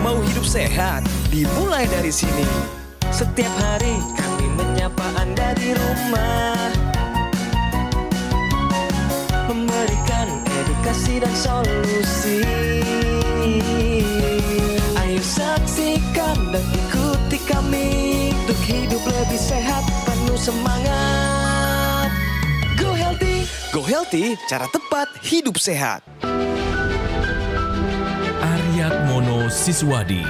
Mau hidup sehat? Dimulai dari sini. Setiap hari kami menyapa Anda di rumah, memberikan edukasi dan solusi. Ayo saksikan dan ikuti kami untuk hidup lebih sehat, penuh semangat. Go Healthy. Go Healthy, cara tepat hidup sehat. Aryatmono Siswadi.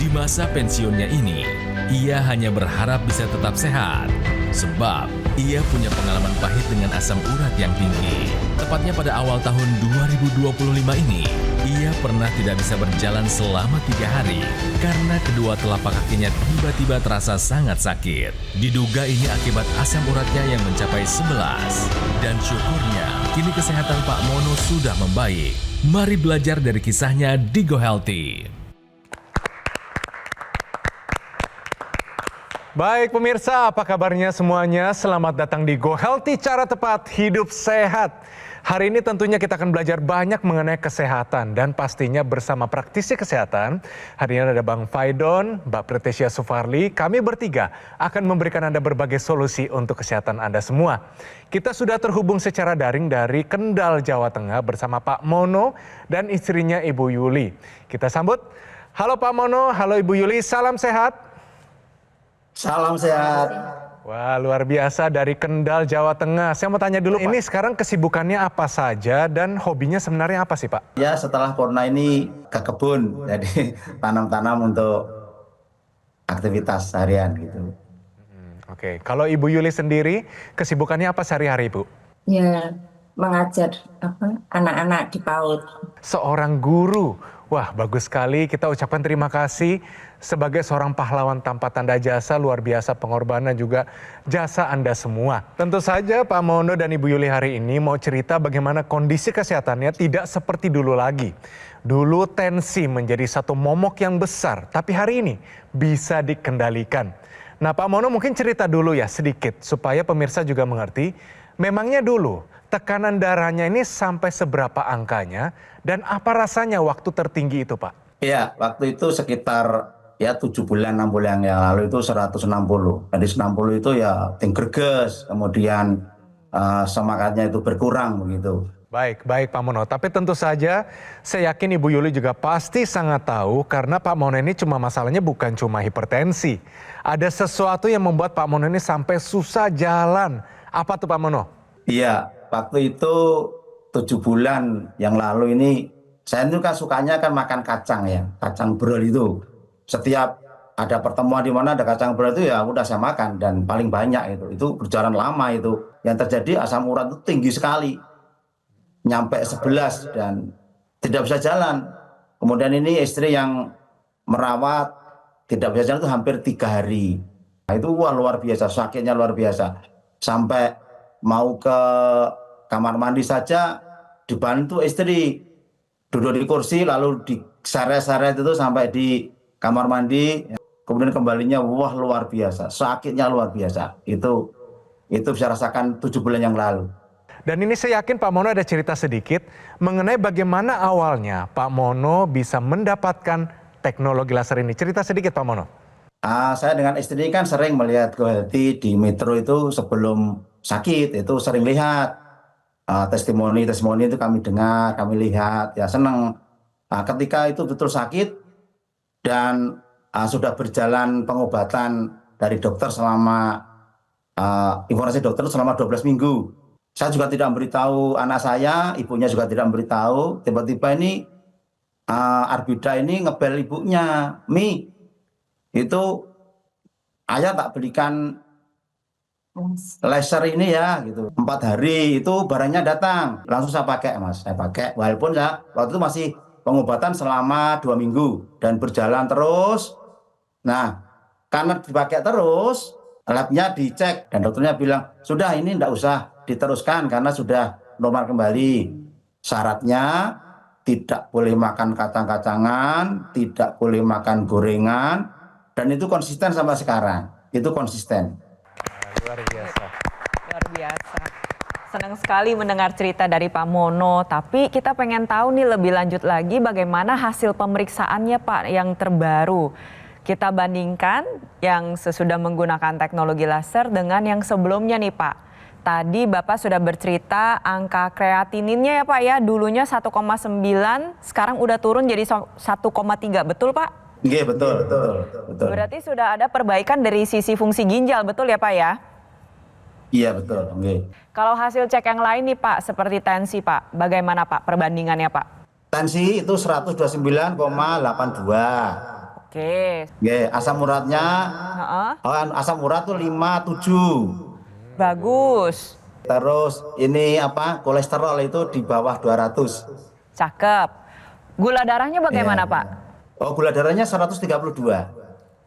Di masa pensiunnya ini, ia hanya berharap bisa tetap sehat. Sebab ia punya pengalaman pahit dengan asam urat yang tinggi. Tepatnya pada awal tahun 2025 ini, ia pernah tidak bisa berjalan selama 3 hari karena kedua telapak kakinya tiba-tiba terasa sangat sakit. Diduga ini akibat asam uratnya yang mencapai 11. Dan syukurnya, kini kesehatan Pak Mono sudah membaik. Mari belajar dari kisahnya di Go Healthy. Baik pemirsa, apa kabarnya semuanya? Selamat datang di Go Healthy, cara tepat hidup sehat. Hari ini tentunya kita akan belajar banyak mengenai kesehatan dan pastinya bersama praktisi kesehatan. Hari ini ada Bang Faidon, Mbak Pretesya Sufarli. Kami bertiga akan memberikan Anda berbagai solusi untuk kesehatan Anda semua. Kita sudah terhubung secara daring dari Kendal, Jawa Tengah bersama Pak Mono dan istrinya Ibu Yuli. Kita sambut. Halo Pak Mono, halo Ibu Yuli, salam sehat. Salam sehat. Wah, luar biasa dari Kendal, Jawa Tengah. Saya mau tanya dulu, ini sekarang kesibukannya apa saja dan hobinya sebenarnya apa sih, Pak? Ya, setelah corona ini ke kebun, jadi tanam-tanam untuk aktivitas harian gitu. Oke, kalau Ibu Yuli sendiri, kesibukannya apa sehari-hari, Bu? Ya, mengajar anak-anak di PAUD. Seorang guru. Wah, bagus sekali. Kita ucapkan terima kasih sebagai seorang pahlawan tanpa tanda jasa, luar biasa pengorbanan juga jasa Anda semua. Tentu saja Pak Mono dan Ibu Yuli hari ini mau cerita bagaimana kondisi kesehatannya tidak seperti dulu lagi. Dulu tensi menjadi satu momok yang besar, tapi hari ini bisa dikendalikan. Nah Pak Mono mungkin cerita dulu ya sedikit supaya pemirsa juga mengerti. Memangnya dulu tekanan darahnya ini sampai seberapa angkanya dan apa rasanya waktu tertinggi itu Pak? Iya, waktu itu sekitar ya 7 bulan, 6 bulan yang lalu itu 160. Jadi 60 itu ya tinggerges, kemudian semangatnya itu berkurang begitu. Baik Pak Mono. Tapi tentu saja saya yakin Ibu Yuli juga pasti sangat tahu karena Pak Mono ini masalahnya bukan cuma hipertensi. Ada sesuatu yang membuat Pak Mono ini sampai susah jalan. Apa tuh Pak Mono? Iya, waktu itu 7 bulan yang lalu ini saya itu kan sukanya kan makan kacang ya, kacang brol itu. Setiap ada pertemuan di mana ada kacang brol itu ya udah saya makan dan paling banyak itu berjalan lama itu. Yang terjadi asam urat itu tinggi sekali, nyampe 11 dan tidak bisa jalan. Kemudian ini istri yang merawat tidak bisa jalan itu hampir 3 hari. Nah, itu wah luar biasa, sakitnya luar biasa. Sampai mau ke kamar mandi saja dibantu istri, duduk di kursi lalu diseret-seret itu sampai di kamar mandi, kemudian kembalinya wah luar biasa, sakitnya luar biasa. Itu bisa rasakan 7 bulan yang lalu. Dan ini saya yakin Pak Mono ada cerita sedikit mengenai bagaimana awalnya Pak Mono bisa mendapatkan teknologi laser ini. Cerita sedikit Pak Mono. Saya dengan istri kan sering melihat Go Healthy di Metro itu sebelum sakit, itu sering lihat testimoni itu kami dengar, kami lihat, ya senang. Ketika itu betul sakit dan sudah berjalan pengobatan dari dokter selama informasi dokter selama 12 minggu. Saya juga tidak memberitahu anak saya, ibunya juga tidak memberitahu. Tiba-tiba ini Arbida ini ngebel ibunya, Mi, itu ayah tak belikan laser ini ya gitu. 4 hari itu barangnya datang, langsung saya pakai Mas, saya pakai walaupun saya waktu itu masih pengobatan selama 2 minggu dan berjalan terus. Nah, karena dipakai terus, labnya dicek dan dokternya bilang, sudah ini tidak usah diteruskan karena sudah normal kembali. Syaratnya tidak boleh makan kacang-kacangan, tidak boleh makan gorengan, dan itu konsisten sampai sekarang. Itu konsisten. Luar biasa. Luar biasa. Senang sekali mendengar cerita dari Pak Mono, tapi kita pengen tahu nih lebih lanjut lagi bagaimana hasil pemeriksaannya Pak yang terbaru. Kita bandingkan yang sesudah menggunakan teknologi laser dengan yang sebelumnya nih Pak. Tadi Bapak sudah bercerita angka kreatininnya ya Pak ya, dulunya 1,9, sekarang udah turun jadi 1,3, betul Pak? Iya betul. Berarti sudah ada perbaikan dari sisi fungsi ginjal, betul ya Pak ya? Iya betul. Nggih. Kalau hasil cek yang lain nih Pak, seperti tensi Pak, bagaimana Pak perbandingannya Pak? Tensi itu 129,82. Oke. Nggih, asam uratnya asam urat tuh 57. Bagus. Terus ini kolesterol itu di bawah 200. Cakep. Gula darahnya bagaimana Ya. Pak? Oh, gula darahnya 132.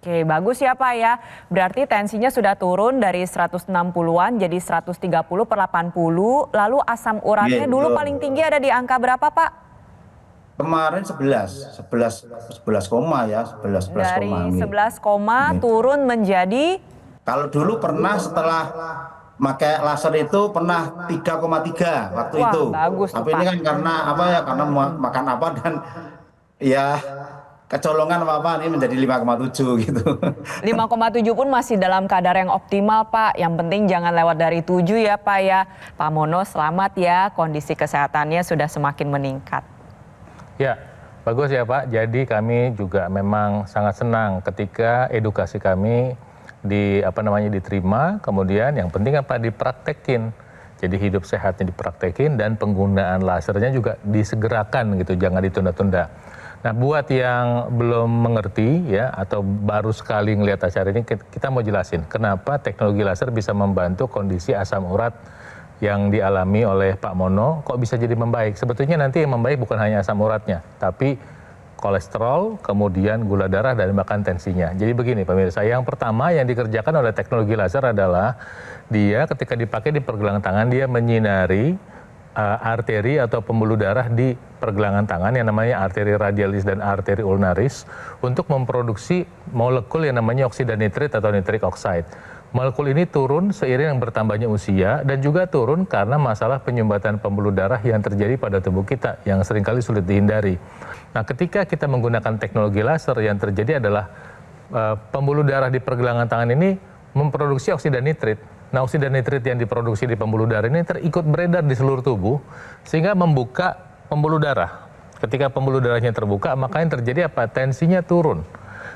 Oke, bagus ya Pak ya. Berarti tensinya sudah turun dari 160-an jadi 130/80. Lalu asam uratnya Iya, dulu betul. paling tinggi ada di angka berapa Pak? Kemarin 11 koma ya, 11 Dari koma. Nggih. 11, Nggih. turun menjadi Kalau dulu pernah setelah pakai laser itu pernah 3,3 waktu Wah, itu. bagus tuh, Tapi ini Pak. kan karena karena makan apa dan ya kecolongan ini menjadi 5,7 gitu. 5,7 pun masih dalam kadar yang optimal Pak. Yang penting jangan lewat dari 7 ya Pak ya. Pak Mono selamat ya, kondisi kesehatannya sudah semakin meningkat. Ya, bagus ya Pak. Jadi kami juga memang sangat senang ketika edukasi kami diterima, kemudian yang penting dipraktekin. Jadi hidup sehatnya dipraktekin dan penggunaan lasernya juga disegerakan gitu, jangan ditunda-tunda. Nah, buat yang belum mengerti ya atau baru sekali ngelihat acara ini, kita mau jelasin kenapa teknologi laser bisa membantu kondisi asam urat yang dialami oleh Pak Mono kok bisa jadi membaik. Sebetulnya nanti yang membaik bukan hanya asam uratnya, tapi kolesterol, kemudian gula darah dan bahkan tensinya. Jadi begini pemirsa, yang pertama yang dikerjakan oleh teknologi laser adalah dia ketika dipakai di pergelangan tangan dia menyinari arteri atau pembuluh darah di pergelangan tangan yang namanya arteri radialis dan arteri ulnaris untuk memproduksi molekul yang namanya oksida nitrit atau nitric oxide. Molekul ini turun seiring bertambahnya usia dan juga turun karena masalah penyumbatan pembuluh darah yang terjadi pada tubuh kita yang seringkali sulit dihindari. Nah, ketika kita menggunakan teknologi laser yang terjadi adalah pembuluh darah di pergelangan tangan ini memproduksi oksida nitrit. Nah, oksida nitrit yang diproduksi di pembuluh darah ini terikut beredar di seluruh tubuh sehingga membuka pembuluh darah. Ketika pembuluh darahnya terbuka, maka yang terjadi apa? Tensinya turun.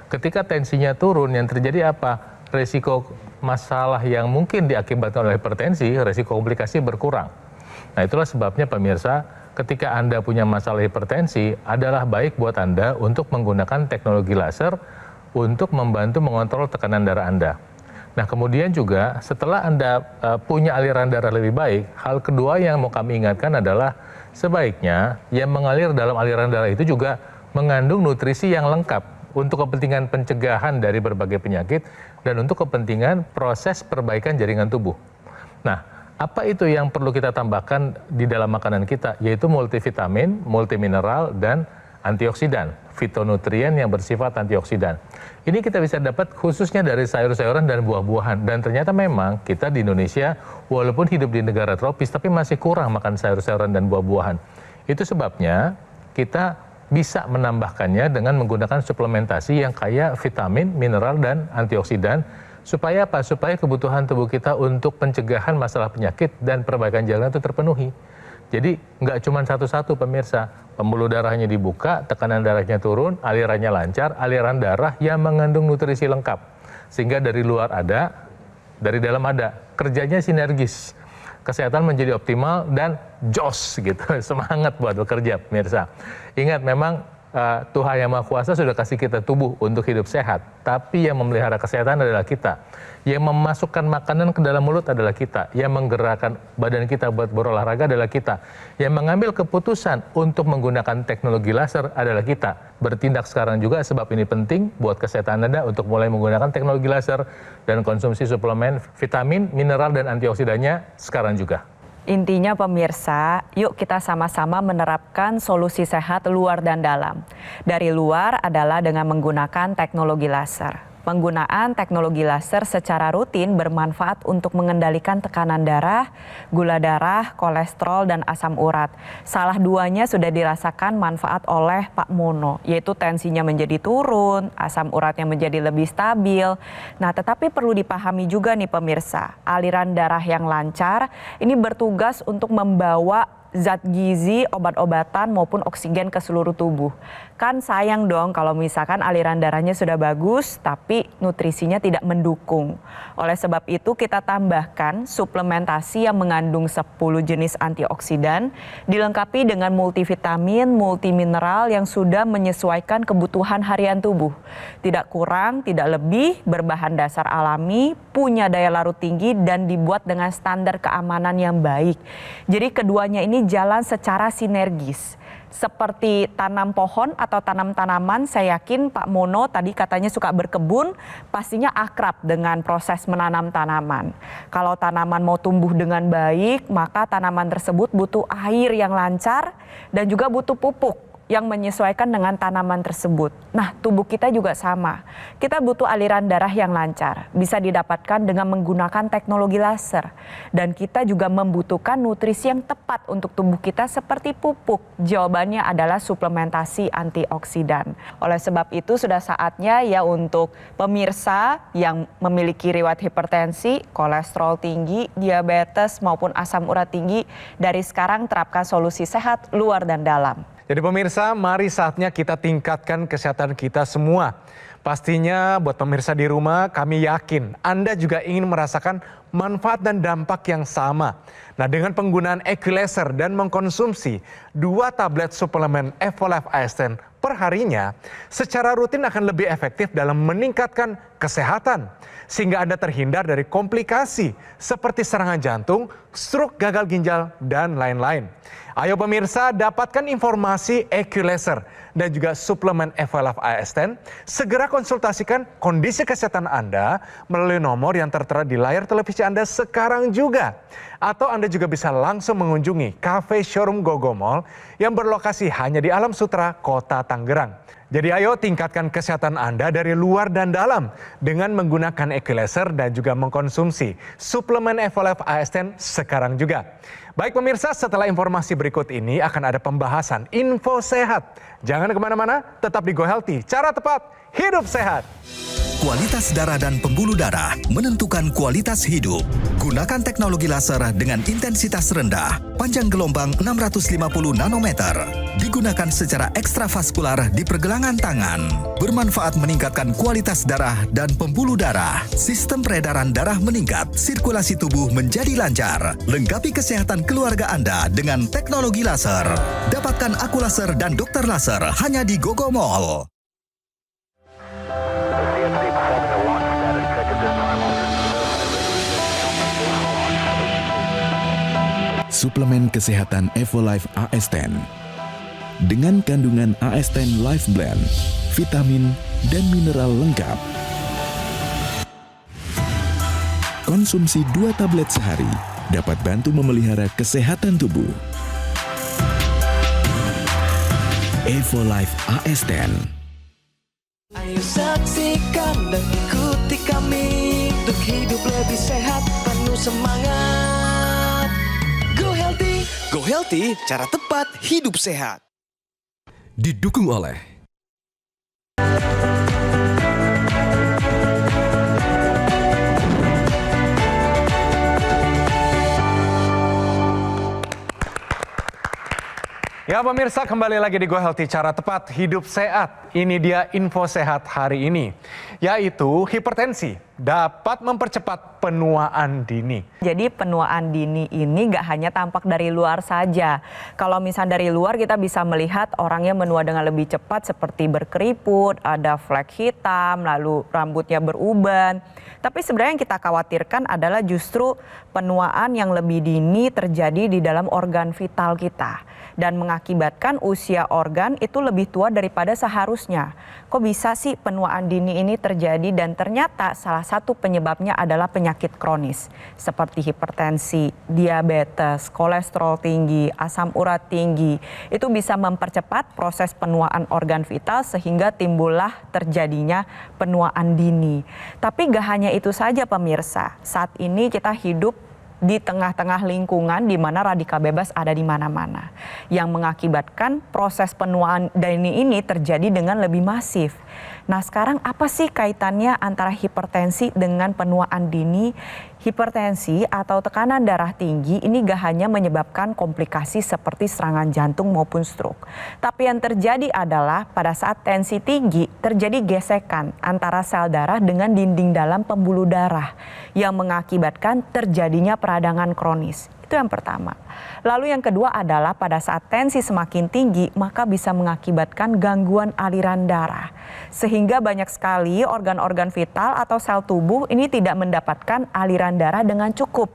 Ketika tensinya turun, yang terjadi apa? Resiko masalah yang mungkin diakibatkan oleh hipertensi, resiko komplikasi berkurang. Nah, itulah sebabnya pemirsa, ketika Anda punya masalah hipertensi, adalah baik buat Anda untuk menggunakan teknologi laser untuk membantu mengontrol tekanan darah Anda. Nah, kemudian juga setelah Anda punya aliran darah lebih baik, hal kedua yang mau kami ingatkan adalah sebaiknya yang mengalir dalam aliran darah itu juga mengandung nutrisi yang lengkap untuk kepentingan pencegahan dari berbagai penyakit dan untuk kepentingan proses perbaikan jaringan tubuh. Nah, apa itu yang perlu kita tambahkan di dalam makanan kita? Yaitu multivitamin, multimineral, dan antioksidan, fitonutrien yang bersifat antioksidan. Ini kita bisa dapat khususnya dari sayur-sayuran dan buah-buahan. Dan ternyata memang kita di Indonesia, walaupun hidup di negara tropis, tapi masih kurang makan sayur-sayuran dan buah-buahan. Itu sebabnya kita bisa menambahkannya dengan menggunakan suplementasi yang kaya vitamin, mineral, dan antioksidan. Supaya apa? Supaya kebutuhan tubuh kita untuk pencegahan masalah penyakit dan perbaikan jaringan itu terpenuhi. Jadi nggak cuma satu-satu pemirsa, pembuluh darahnya dibuka, tekanan darahnya turun, alirannya lancar, aliran darah yang mengandung nutrisi lengkap. Sehingga dari luar ada, dari dalam ada, kerjanya sinergis. Kesehatan menjadi optimal dan jos gitu, semangat buat bekerja pemirsa. Ingat memang Tuhan Yang Maha Kuasa sudah kasih kita tubuh untuk hidup sehat, tapi yang memelihara kesehatan adalah kita. Yang memasukkan makanan ke dalam mulut adalah kita. Yang menggerakkan badan kita buat berolahraga adalah kita. Yang mengambil keputusan untuk menggunakan teknologi laser adalah kita. Bertindak sekarang juga sebab ini penting buat kesehatan Anda untuk mulai menggunakan teknologi laser dan konsumsi suplemen vitamin, mineral, dan antioksidannya sekarang juga. Intinya pemirsa, yuk kita sama-sama menerapkan solusi sehat luar dan dalam. Dari luar adalah dengan menggunakan teknologi laser. Penggunaan teknologi laser secara rutin bermanfaat untuk mengendalikan tekanan darah, gula darah, kolesterol, dan asam urat. Salah duanya sudah dirasakan manfaat oleh Pak Mono, yaitu tensinya menjadi turun, asam uratnya menjadi lebih stabil. Nah, tetapi perlu dipahami juga nih pemirsa, aliran darah yang lancar ini bertugas untuk membawa zat gizi, obat-obatan maupun oksigen ke seluruh tubuh. Kan sayang dong kalau misalkan aliran darahnya sudah bagus tapi nutrisinya tidak mendukung. Oleh sebab itu kita tambahkan suplementasi yang mengandung 10 jenis antioksidan dilengkapi dengan multivitamin, multimineral yang sudah menyesuaikan kebutuhan harian tubuh. Tidak kurang, tidak lebih, berbahan dasar alami, punya daya larut tinggi dan dibuat dengan standar keamanan yang baik. Jadi keduanya ini jalan secara sinergis. Seperti tanam pohon atau tanam tanaman, saya yakin Pak Mono tadi katanya suka berkebun, pastinya akrab dengan proses menanam tanaman. Kalau tanaman mau tumbuh dengan baik, maka tanaman tersebut butuh air yang lancar dan juga butuh pupuk yang menyesuaikan dengan tanaman tersebut. Nah, tubuh kita juga sama. Kita butuh aliran darah yang lancar, bisa didapatkan dengan menggunakan teknologi laser. Dan kita juga membutuhkan nutrisi yang tepat untuk tubuh kita seperti pupuk. Jawabannya adalah suplementasi antioksidan. Oleh sebab itu sudah saatnya ya untuk pemirsa yang memiliki riwayat hipertensi, kolesterol tinggi, diabetes maupun asam urat tinggi, dari sekarang terapkan solusi sehat luar dan dalam. Jadi pemirsa, mari saatnya kita tingkatkan kesehatan kita semua. Pastinya buat pemirsa di rumah, kami yakin Anda juga ingin merasakan manfaat dan dampak yang sama. Nah, dengan penggunaan Equilaser dan mengkonsumsi 2 tablet suplemen Evolife AS10 per harinya, secara rutin akan lebih efektif dalam meningkatkan kesehatan. Sehingga Anda terhindar dari komplikasi seperti serangan jantung, stroke, gagal ginjal, dan lain-lain. Ayo pemirsa, dapatkan informasi Equilaser dan juga suplemen Evolife AS10. Segera konsultasikan kondisi kesehatan Anda melalui nomor yang tertera di layar televisi Anda sekarang juga. Atau Anda juga bisa langsung mengunjungi Cafe Showroom Gogo Mall yang berlokasi hanya di Alam Sutra, Kota Tangerang. Jadi ayo tingkatkan kesehatan Anda dari luar dan dalam dengan menggunakan Equilaser dan juga mengkonsumsi suplemen Evolife AS10 sekarang juga. Baik pemirsa, setelah informasi berikut ini akan ada pembahasan info sehat. Jangan kemana-mana, tetap di Go Healthy, cara tepat, hidup sehat. Kualitas darah dan pembuluh darah menentukan kualitas hidup. Gunakan teknologi laser dengan intensitas rendah, panjang gelombang 650 nanometer. Digunakan secara ekstravaskular di pergelangan tangan. Bermanfaat meningkatkan kualitas darah dan pembuluh darah. Sistem peredaran darah meningkat, sirkulasi tubuh menjadi lancar. Lengkapi kesehatan keluarga Anda dengan teknologi laser. Dapatkan aku laser dan dokter laser hanya di Gogo Mall. Suplemen kesehatan Evolife AS10 dengan kandungan AS10 Life Blend, vitamin dan mineral lengkap. Konsumsi 2 tablet sehari dapat bantu memelihara kesehatan tubuh. Evolife AS10. Ayo saksikan dan ikuti kami untuk hidup lebih sehat, penuh semangat. Go Healthy, cara tepat hidup sehat. Didukung oleh Ya pemirsa, kembali lagi di Go Healthy, cara tepat hidup sehat. Ini dia info sehat hari ini, yaitu hipertensi dapat mempercepat penuaan dini. Jadi penuaan dini ini nggak hanya tampak dari luar saja. Kalau misalnya dari luar kita bisa melihat orangnya menua dengan lebih cepat seperti berkeriput, ada flek hitam, lalu rambutnya beruban. Tapi sebenarnya yang kita khawatirkan adalah justru penuaan yang lebih dini terjadi di dalam organ vital kita. Dan mengakibatkan usia organ itu lebih tua daripada seharusnya. Kok bisa sih penuaan dini ini terjadi? Dan ternyata salah salah satu penyebabnya adalah penyakit kronis seperti hipertensi, diabetes, kolesterol tinggi, asam urat tinggi. Itu bisa mempercepat proses penuaan organ vital sehingga timbullah terjadinya penuaan dini. Tapi gak hanya itu saja pemirsa, saat ini kita hidup di tengah-tengah lingkungan di mana radikal bebas ada di mana-mana, yang mengakibatkan proses penuaan dini ini terjadi dengan lebih masif. Nah, sekarang apa sih kaitannya antara hipertensi dengan penuaan dini? Hipertensi atau tekanan darah tinggi ini gak hanya menyebabkan komplikasi seperti serangan jantung maupun stroke. Tapi yang terjadi adalah pada saat tensi tinggi terjadi gesekan antara sel darah dengan dinding dalam pembuluh darah yang mengakibatkan terjadinya peradangan kronis. Itu yang pertama. Lalu yang kedua adalah pada saat tensi semakin tinggi maka bisa mengakibatkan gangguan aliran darah. Sehingga banyak sekali organ-organ vital atau sel tubuh ini tidak mendapatkan aliran darah dengan cukup.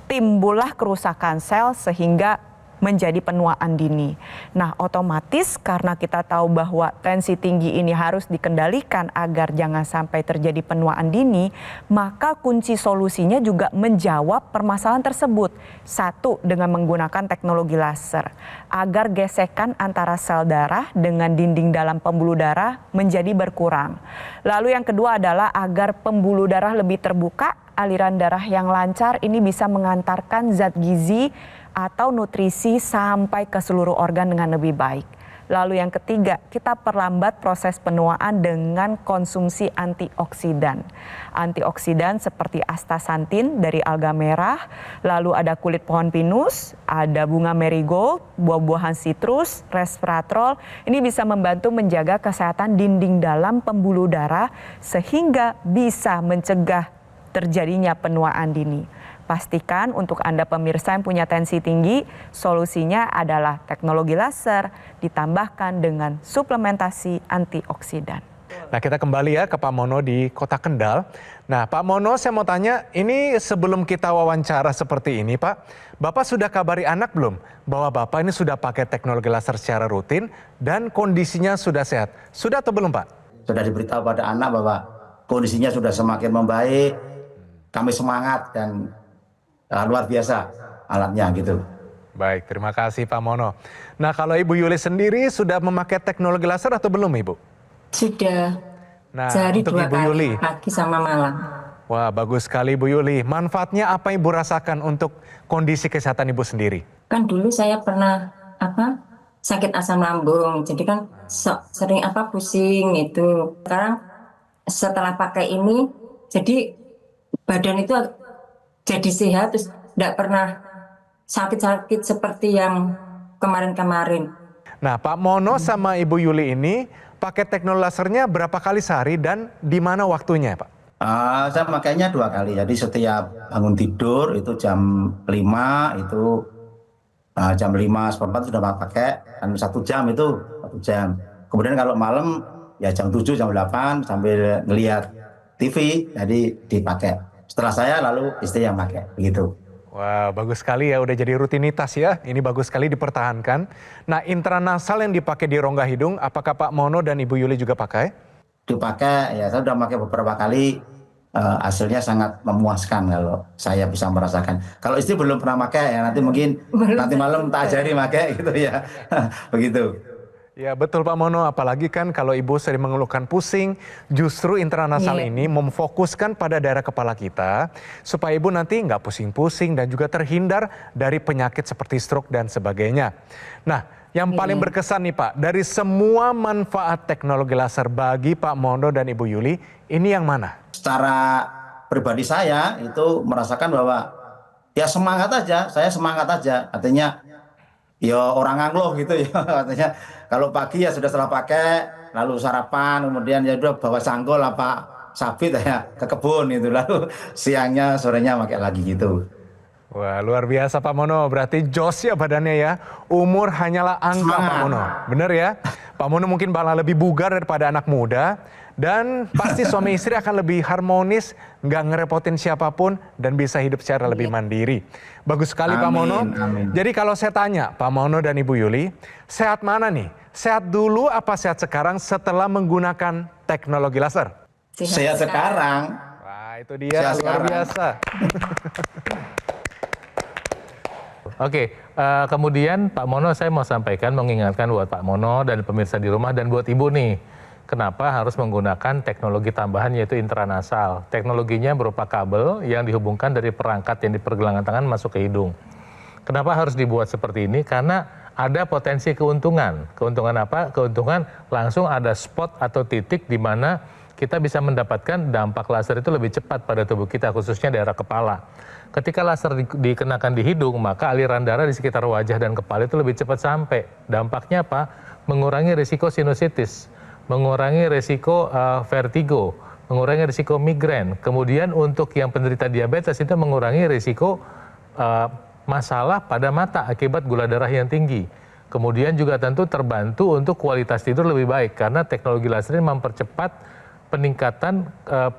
Timbullah kerusakan sel sehingga menjadi penuaan dini. Nah, otomatis karena kita tahu bahwa tensi tinggi ini harus dikendalikan agar jangan sampai terjadi penuaan dini, maka kunci solusinya juga menjawab permasalahan tersebut. Satu, dengan menggunakan teknologi laser agar gesekan antara sel darah dengan dinding dalam pembuluh darah menjadi berkurang. Lalu yang kedua adalah agar pembuluh darah lebih terbuka, aliran darah yang lancar ini bisa mengantarkan zat gizi atau nutrisi sampai ke seluruh organ dengan lebih baik. Lalu yang ketiga, kita perlambat proses penuaan dengan konsumsi antioksidan. Antioksidan seperti astaxanthin dari alga merah, lalu ada kulit pohon pinus, ada bunga marigold, buah-buahan sitrus, resveratrol. Ini bisa membantu menjaga kesehatan dinding dalam pembuluh darah sehingga bisa mencegah terjadinya penuaan dini. Pastikan untuk Anda pemirsa yang punya tensi tinggi, solusinya adalah teknologi laser ditambahkan dengan suplementasi antioksidan. Nah, kita kembali ya ke Pak Mono di Kota Kendal. Nah, Pak Mono, saya mau tanya, ini sebelum kita wawancara seperti ini, Pak, Bapak sudah kabari anak belum bahwa Bapak ini sudah pakai teknologi laser secara rutin dan kondisinya sudah sehat? Sudah atau belum, Pak? Sudah diberitahu pada anak bahwa kondisinya sudah semakin membaik, kami semangat dan luar biasa alatnya gitu. Baik, terima kasih Pak Mono. Nah, kalau Ibu Yuli sendiri sudah memakai teknologi laser atau belum, Ibu? Sudah. Nah, Sehari untuk 2 Ibu kali, Yuli. pagi sama malam. Wah, bagus sekali Ibu Yuli. Manfaatnya apa Ibu rasakan untuk kondisi kesehatan Ibu sendiri? Kan dulu saya pernah sakit asam lambung, jadi kan sering pusing itu. Sekarang setelah pakai ini, jadi badan itu jadi sehat, terus tidak pernah sakit-sakit seperti yang kemarin-kemarin. Nah, Pak Mono sama Ibu Yuli ini pakai teknologi lasernya berapa kali sehari dan di mana waktunya, Pak? Saya makainya 2 kali, jadi setiap bangun tidur itu jam 5, itu jam 5:04 sudah pakai, dan 1 jam itu 1 jam. Kemudian kalau malam ya jam 7, jam 8 sambil ngelihat TV, jadi dipakai. Setelah saya lalu istri yang pakai, begitu. Wah, bagus sekali ya, udah jadi rutinitas ya. Ini bagus sekali dipertahankan. Nah, intranasal yang dipakai di rongga hidung, apakah Pak Mono dan Ibu Yuli juga pakai? Dipakai, ya saya sudah pakai beberapa kali, hasilnya sangat memuaskan kalau saya bisa merasakan. Kalau istri belum pernah pakai, ya nanti mungkin nanti malam tak ajari pakai gitu ya, begitu. Ya betul Pak Mono, apalagi kan kalau Ibu sering mengeluhkan pusing, justru intranasal ini memfokuskan pada daerah kepala kita, supaya Ibu nanti nggak pusing-pusing dan juga terhindar dari penyakit seperti stroke dan sebagainya. Nah, yang paling berkesan nih Pak, dari semua manfaat teknologi laser bagi Pak Mono dan Ibu Yuli, ini yang mana? Secara pribadi saya itu merasakan bahwa ya semangat aja, saya semangat aja, artinya ya orang angloh gitu ya, artinya kalau pagi ya sudah setelah pakai, lalu sarapan, kemudian ya udah bawa sanggol sabit ya ke kebun gitu, lalu siangnya sorenya pakai lagi gitu. Wah, luar biasa Pak Mono, berarti jos ya badannya ya. Umur hanyalah angka Pak Mono, bener ya? Pak Mono mungkin malah lebih bugar daripada anak muda. Dan pasti suami istri akan lebih harmonis, nggak ngerepotin siapapun, dan bisa hidup secara lebih mandiri. Bagus sekali Pak Mono. Amin. Jadi kalau saya tanya Pak Mono dan Ibu Yuli, sehat mana nih? Sehat dulu apa sehat sekarang setelah menggunakan teknologi laser? Sehat sekarang. itu dia luar biasa. Oke, kemudian Pak Mono saya mau sampaikan, mengingatkan buat Pak Mono dan pemirsa di rumah dan buat Ibu nih, kenapa harus menggunakan teknologi tambahan yaitu intranasal. Teknologinya berupa kabel yang dihubungkan dari perangkat yang di pergelangan tangan masuk ke hidung. Kenapa harus dibuat seperti ini? Karena ada potensi keuntungan. Keuntungan apa? Keuntungan langsung ada spot atau titik di mana kita bisa mendapatkan dampak laser itu lebih cepat pada tubuh kita, khususnya daerah kepala. Ketika laser dikenakan di hidung, maka aliran darah di sekitar wajah dan kepala itu lebih cepat sampai. Dampaknya apa? Mengurangi risiko sinusitis, mengurangi risiko vertigo, mengurangi risiko migrain. Kemudian untuk yang penderita diabetes itu mengurangi risiko masalah pada mata akibat gula darah yang tinggi. Kemudian juga tentu terbantu untuk kualitas tidur lebih baik karena teknologi laser ini mempercepat peningkatan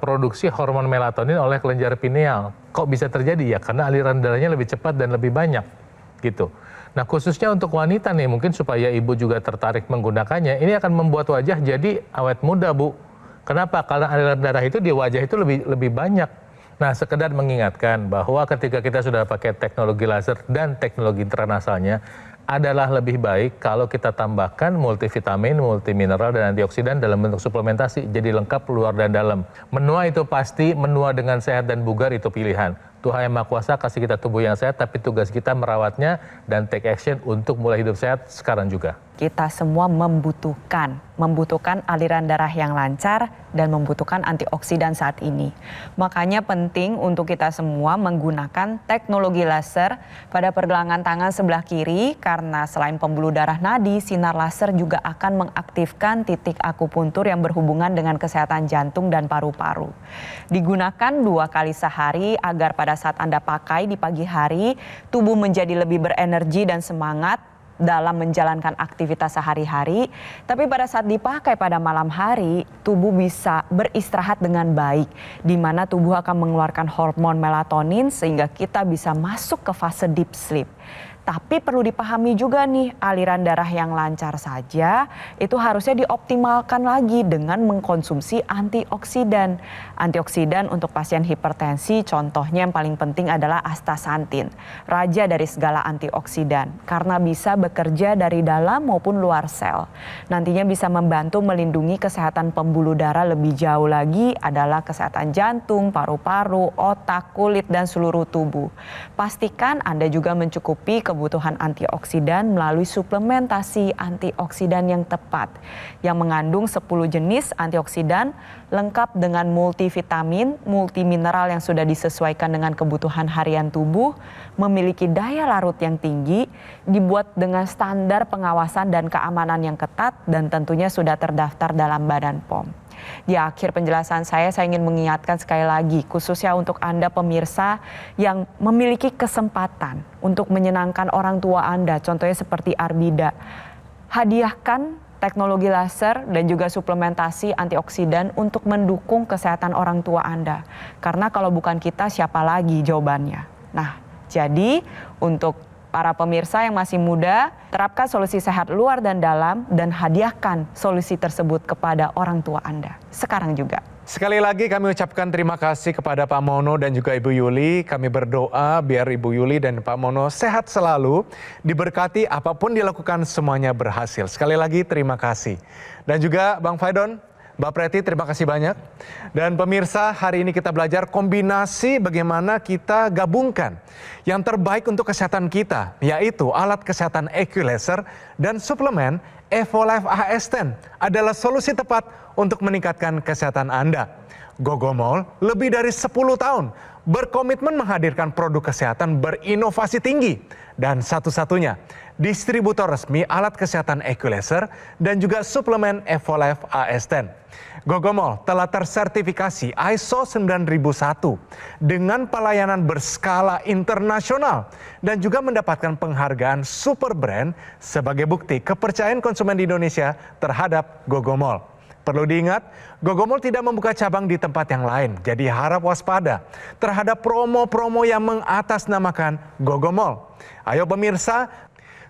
produksi hormon melatonin oleh kelenjar pineal. Kok bisa terjadi? Ya karena aliran darahnya lebih cepat dan lebih banyak gitu. Nah khususnya untuk wanita nih, mungkin supaya ibu juga tertarik menggunakannya, ini akan membuat wajah jadi awet muda, Bu. Kenapa? Karena aliran darah itu di wajah itu lebih banyak. Nah sekedar mengingatkan bahwa ketika kita sudah pakai teknologi laser dan teknologi intranasalnya, adalah lebih baik kalau kita tambahkan multivitamin, multimineral, dan antioksidan dalam bentuk suplementasi. Jadi lengkap luar dan dalam. Menua itu pasti, menua dengan sehat dan bugar itu pilihan. Tuhan Yang Maha Kuasa kasih kita tubuh yang sehat, tapi tugas kita merawatnya dan take action untuk mulai hidup sehat sekarang juga. Kita semua membutuhkan aliran darah yang lancar dan membutuhkan antioksidan saat ini. Makanya penting untuk kita semua menggunakan teknologi laser pada pergelangan tangan sebelah kiri karena selain pembuluh darah nadi, sinar laser juga akan mengaktifkan titik akupuntur yang berhubungan dengan kesehatan jantung dan paru-paru. Digunakan 2 kali sehari agar pada saat Anda pakai di pagi hari, tubuh menjadi lebih berenergi dan semangat dalam menjalankan aktivitas sehari-hari, tapi pada saat dipakai pada malam hari, tubuh bisa beristirahat dengan baik, di mana tubuh akan mengeluarkan hormon melatonin sehingga kita bisa masuk ke fase deep sleep. Tapi perlu dipahami juga nih, aliran darah yang lancar saja itu harusnya dioptimalkan lagi dengan mengkonsumsi antioksidan. Antioksidan untuk pasien hipertensi contohnya yang paling penting adalah astaxanthin, raja dari segala antioksidan karena bisa bekerja dari dalam maupun luar sel. Nantinya bisa membantu melindungi kesehatan pembuluh darah lebih jauh lagi adalah kesehatan jantung, paru-paru, otak, kulit, dan seluruh tubuh. Pastikan Anda juga mencukupi kebutuhan antioksidan melalui suplementasi antioksidan yang tepat yang mengandung 10 jenis antioksidan lengkap dengan multivitamin, multimineral yang sudah disesuaikan dengan kebutuhan harian tubuh, memiliki daya larut yang tinggi, dibuat dengan standar pengawasan dan keamanan yang ketat dan tentunya sudah terdaftar dalam Badan POM. Di akhir penjelasan saya ingin mengingatkan sekali lagi, khususnya untuk Anda pemirsa yang memiliki kesempatan untuk menyenangkan orang tua Anda, contohnya seperti Arbida. Hadiahkan teknologi laser dan juga suplementasi antioksidan untuk mendukung kesehatan orang tua Anda. Karena kalau bukan kita, siapa lagi jawabannya? Nah, jadi untuk para pemirsa yang masih muda, terapkan solusi sehat luar dan dalam dan hadiahkan solusi tersebut kepada orang tua Anda. Sekarang juga. Sekali lagi kami ucapkan terima kasih kepada Pak Mono dan juga Ibu Yuli. Kami berdoa biar Ibu Yuli dan Pak Mono sehat selalu, diberkati apapun dilakukan semuanya berhasil. Sekali lagi terima kasih. Dan juga Bang Faidon, Mbak Preti, terima kasih banyak. Dan pemirsa, hari ini kita belajar kombinasi bagaimana kita gabungkan yang terbaik untuk kesehatan kita, yaitu alat kesehatan EQ Laser dan suplemen Evolife AS10 adalah solusi tepat untuk meningkatkan kesehatan Anda. Gogomol lebih dari 10 tahun berkomitmen menghadirkan produk kesehatan berinovasi tinggi dan satu-satunya distributor resmi alat kesehatan EQ Laser dan juga suplemen Evolife AS10. Gogomol telah tersertifikasi ISO 9001 dengan pelayanan berskala internasional dan juga mendapatkan penghargaan Super Brand sebagai bukti kepercayaan konsumen di Indonesia terhadap Gogomol. Perlu diingat, Gogomol tidak membuka cabang di tempat yang lain, jadi harap waspada terhadap promo-promo yang mengatasnamakan Gogomol. Ayo pemirsa,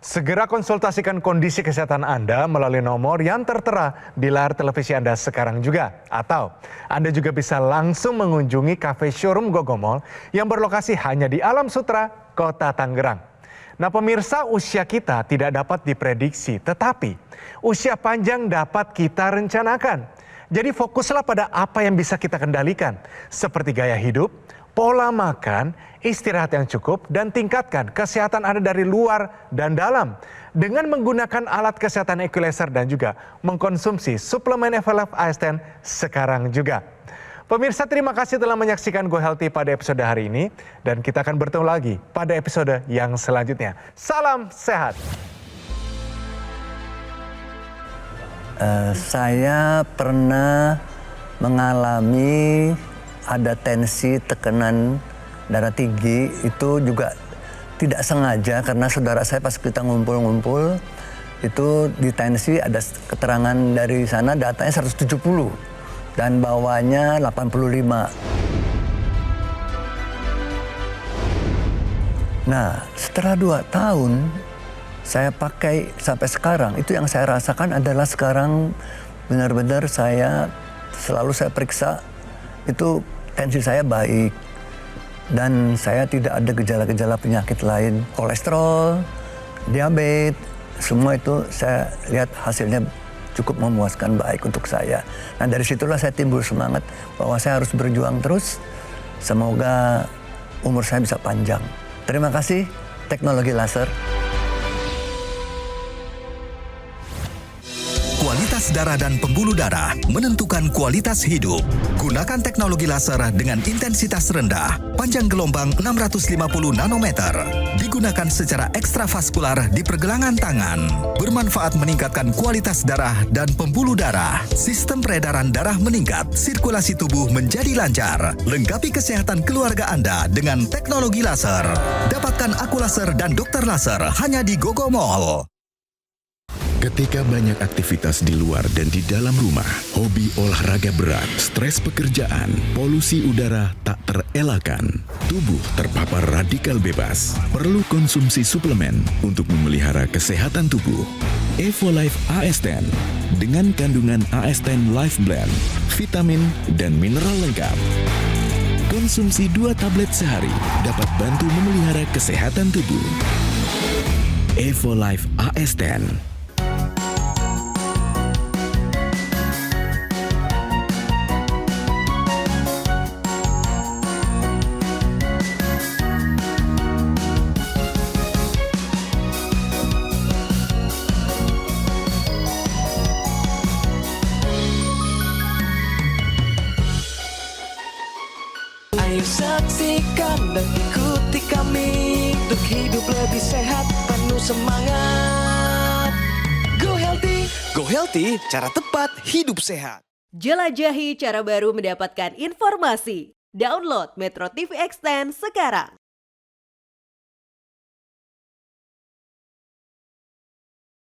Segera konsultasikan kondisi kesehatan Anda melalui nomor yang tertera di layar televisi Anda sekarang juga. Atau Anda juga bisa langsung mengunjungi kafe showroom Gogomol yang berlokasi hanya di Alam Sutra, Kota Tangerang. Nah pemirsa, usia kita tidak dapat diprediksi, tetapi usia panjang dapat kita rencanakan. Jadi fokuslah pada apa yang bisa kita kendalikan, seperti gaya hidup, pola makan, istirahat yang cukup, dan tingkatkan kesehatan Anda dari luar dan dalam dengan menggunakan alat kesehatan Equalizer dan juga mengkonsumsi suplemen Evolve AS10 sekarang juga. Pemirsa, terima kasih telah menyaksikan Go Healthy pada episode hari ini, dan kita akan bertemu lagi pada episode yang selanjutnya. Salam sehat. Saya pernah mengalami ada tensi, tekanan darah tinggi, itu juga tidak sengaja karena saudara saya pas kita ngumpul-ngumpul itu di tensi ada keterangan dari sana datanya 170 dan bawahnya 85. Nah setelah 2 tahun saya pakai sampai sekarang, itu yang saya rasakan adalah sekarang benar-benar saya periksa itu tensi saya baik dan saya tidak ada gejala-gejala penyakit lain, kolesterol, diabetes, semua itu saya lihat hasilnya cukup memuaskan, baik untuk saya. Nah dari situlah saya timbul semangat bahwa saya harus berjuang terus, semoga umur saya bisa panjang. Terima kasih teknologi laser. Kualitas darah dan pembuluh darah menentukan kualitas hidup. Gunakan teknologi laser dengan intensitas rendah, panjang gelombang 650 nanometer. Digunakan secara ekstravaskular di pergelangan tangan. Bermanfaat meningkatkan kualitas darah dan pembuluh darah. Sistem peredaran darah meningkat, sirkulasi tubuh menjadi lancar. Lengkapi kesehatan keluarga Anda dengan teknologi laser. Dapatkan aku laser dan dokter laser hanya di Gogomol. Ketika banyak aktivitas di luar dan di dalam rumah, hobi olahraga berat, stres pekerjaan, polusi udara tak terelakkan, tubuh terpapar radikal bebas, perlu konsumsi suplemen untuk memelihara kesehatan tubuh. Evolve AS10 dengan kandungan AS10 Life Blend, vitamin dan mineral lengkap. Konsumsi 2 tablet sehari dapat bantu memelihara kesehatan tubuh. Evolve AS10. Ayo saksikan dan ikuti kami untuk hidup lebih sehat, penuh semangat. Go Healthy. Go Healthy, cara tepat hidup sehat. Jelajahi cara baru mendapatkan informasi. Download Metro TV Extend sekarang.